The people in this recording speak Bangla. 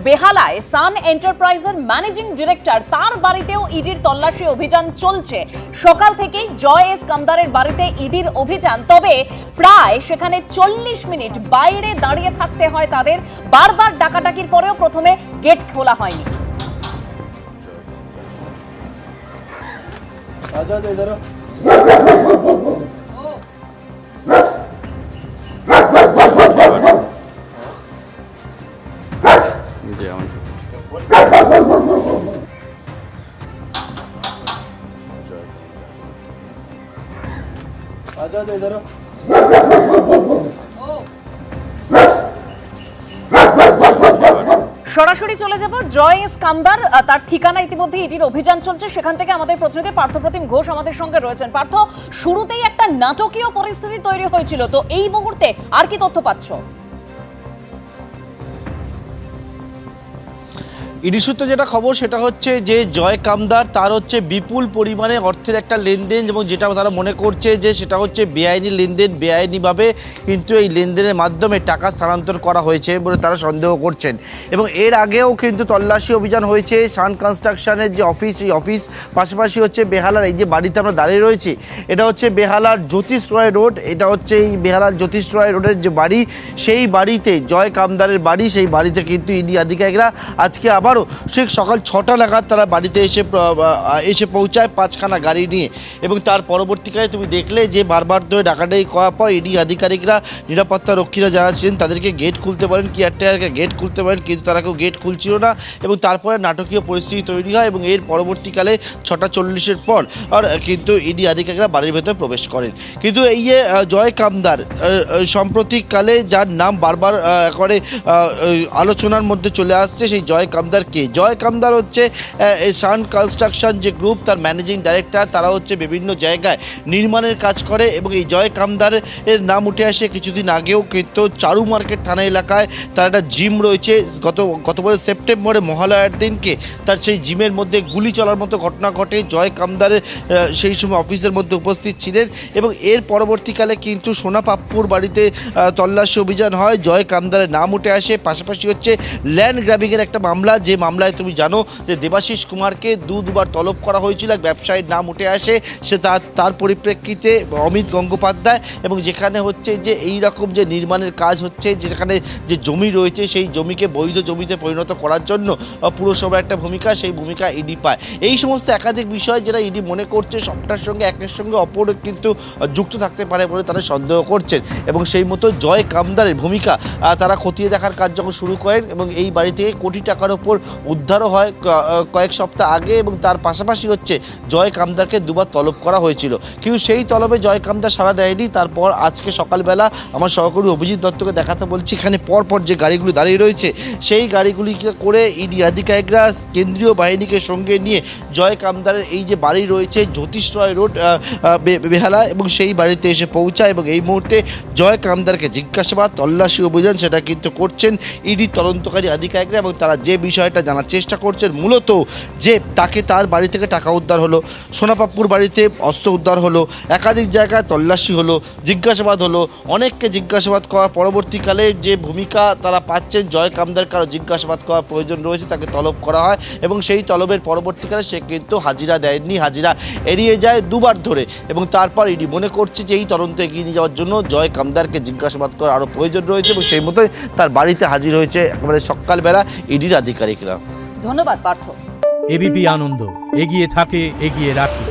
বেহালায় সান এন্টারপ্রাইজের ম্যানেজিং ডিরেক্টর তার বাড়িতেও ইডির তল্লাশি অভিযান চলছে। সকাল থেকেই জয় এস কামদারের বাড়িতে ইডির অভিযান, তবে প্রায় সেখানে 40 মিনিট বাইরে দাঁড়িয়ে থাকতে হয় তাদের। বারবার ডাকাডাকির পরেও প্রথমে গেট খোলা হয়নি। সরাসরি চলে যাব জয় এস কামদার, তার ঠিকানা ইতিমধ্যে ইডির অভিযান চলছে। সেখান থেকে আমাদের প্রতিনিধি পার্থপ্রতিম ঘোষ আমাদের সঙ্গে রয়েছেন। পার্থ, শুরুতেই একটা নাটকীয় পরিস্থিতি তৈরি হয়েছিল, তো এই মুহূর্তে আর কি তথ্য পাচ্ছ? ইডি সূত্রে যেটা খবর সেটা হচ্ছে যে জয় কামদার তার হচ্ছে বিপুল পরিমাণে অর্থের একটা লেনদেন, এবং যেটা তারা মনে করছে যে সেটা হচ্ছে বেআইনি লেনদেন, বেআইনিভাবে কিন্তু এই লেনদেনের মাধ্যমে টাকা স্থানান্তর করা হয়েছে বলে তারা সন্দেহ করছেন। এবং এর আগেও কিন্তু তল্লাশি অভিযান হয়েছে সান কনস্ট্রাকশনের যে অফিস, এই অফিস পাশাপাশি হচ্ছে বেহালার এই যে বাড়িতে আমরা দাঁড়িয়ে রয়েছি, এটা হচ্ছে বেহালার জ্যোতিষ রয় রোড। এটা হচ্ছে এই বেহালার জ্যোতিষ রয় রোডের যে বাড়ি, সেই বাড়িতে জয় কামদারের বাড়ি, সেই বাড়িতে কিন্তু ইডি আধিকারিকরা আজকে আবারও ঠিক সকাল 6টা নাগাদ তারা বাড়িতে এসে পৌঁছায় 5খানা গাড়ি নিয়ে। এবং তার পরবর্তীকালে তুমি দেখলে যে বারবার ধরে ডাকাডাকি করার পর ইডি আধিকারিকরা, নিরাপত্তা রক্ষীরা যারা ছিলেন তাদেরকে গেট খুলতে বলেন, কেয়ারটেকারকে গেট খুলতে বলেন, কিন্তু তারা কেউ গেট খুলছিল না। এবং তারপরে নাটকীয় পরিস্থিতি তৈরি হয় এবং এর পরবর্তীকালে 6:40 পর কিন্তু ইডি আধিকারিকরা বাড়ির ভেতরে প্রবেশ করেন। কিন্তু এই যে জয় কামদার সাম্প্রতিককালে যার নাম বারবার করে আলোচনার মধ্যে চলে আসছে, সেই জয় কামদার কে? জয় কামদার হচ্ছে সান কনস্ট্রাকশন যে গ্রুপ, তার ম্যানেজিং ডাইরেক্টর। তারা হচ্ছে বিভিন্ন জায়গায় নির্মাণের কাজ করে। এবং এই জয় কামদারের নাম উঠে আসে কিছুদিন আগেও কিন্তু চারু মার্কেট থানা এলাকায় তার একটা জিম রয়েছে। গত বছর সেপ্টেম্বরে মহালয়ার দিনকে তার সেই জিমের মধ্যে গুলি চলার মতো ঘটনা ঘটে। জয় কামদারের সেই সময় অফিসের মধ্যে উপস্থিত ছিলেন। এবং এর পরবর্তীকালে কিন্তু সোনা পাপ্পুর বাড়িতে তল্লাশি অভিযান হয়, জয় কামদারের নাম উঠে আসে। পাশাপাশি হচ্ছে ল্যান্ড গ্র্যাবিংয়ের একটা মামলা, যে মামলায় তুমি জানো যে দেবাশিস কুমারকে দুবার তলব করা হয়েছিল, এক ব্যবসায়ীর নাম উঠে আসে। সে তার পরিপ্রেক্ষিতে অমিত গঙ্গোপাধ্যায়, এবং যেখানে হচ্ছে যে এই রকম যে নির্মাণের কাজ হচ্ছে, যেখানে যে জমি রয়েছে সেই জমিকে বৈধ জমিতে পরিণত করার জন্য পুরসভার একটা ভূমিকা, সেই ভূমিকা ইডি পায়। এই সমস্ত একাধিক বিষয় যেটা ইডি মনে করছে সবটার সঙ্গে একের সঙ্গে অপর কিন্তু যুক্ত থাকতে পারে বলে তারা সন্দেহ করছেন। এবং সেই মতো জয় কামদারের ভূমিকা তারা খতিয়ে দেখার কাজ যখন শুরু করেন, এবং এই বাড়ি থেকে কোটি টাকার ওপর উদ্ধারও হয় কয়েক সপ্তাহ আগে। এবং তার পাশাপাশি হচ্ছে জয় কামদারকে দুবার তলব করা হয়েছিল, কিন্তু সেই তলবে জয় কামদার সাড়া দেয়নি। তারপর আজকে সকালবেলা আমার সহকর্মী অভিজিৎ দত্তকে দেখাতে বলছি, এখানে পরপর যে গাড়িগুলি দাঁড়িয়ে রয়েছে সেই গাড়িগুলিকে করে ইডি আধিকারিকরা কেন্দ্রীয় বাহিনীকে সঙ্গে নিয়ে জয় কামদারের এই যে বাড়ি রয়েছে জ্যোতিষ রয় রোড বেহালা, এবং সেই বাড়িতে এসে পৌঁছায়। এবং এই মুহূর্তে জয় কামদারকে জিজ্ঞাসাবাদ, তল্লাশি অভিযান সেটা কিন্তু করছেন ইডি তদন্তকারী আধিকারিকরা। এবং তারা যে বিষয়টা জানার চেষ্টা করছেন মূলত যে তার বাড়ি থেকে টাকা উদ্ধার হলো, সোনাপাপ্পুর বাড়িতে অস্ত্র উদ্ধার হলো, একাধিক জায়গায় তল্লাশি হলো, জিজ্ঞাসাবাদ হলো। অনেককে জিজ্ঞাসাবাদ করার পরবর্তীকালে যে ভূমিকা তারা পাচ্ছেন, জয় কামদার কারো জিজ্ঞাসাবাদ করার প্রয়োজন রয়েছে, তাকে তলব করা হয়। এবং সেই তলবের পরবর্তীকালে সে কিন্তু হাজিরা দেয়নি, হাজিরা এড়িয়ে যায় দুবার ধরে। এবং তারপর ইডি মনে করছে যে এই তদন্ত এগিয়ে নিয়ে যাওয়ার জন্য জয় কামদারকে জিজ্ঞাসাবাদ করার আরও প্রয়োজন রয়েছে। এবং সেই মতোই তার বাড়িতে হাজির হয়েছে একেবারে সকালবেলা ইডির আধিকারিকরা। ধন্যবাদ পার্থ। এবিপি আনন্দ, এগিয়ে থাকে, এগিয়ে রাখে।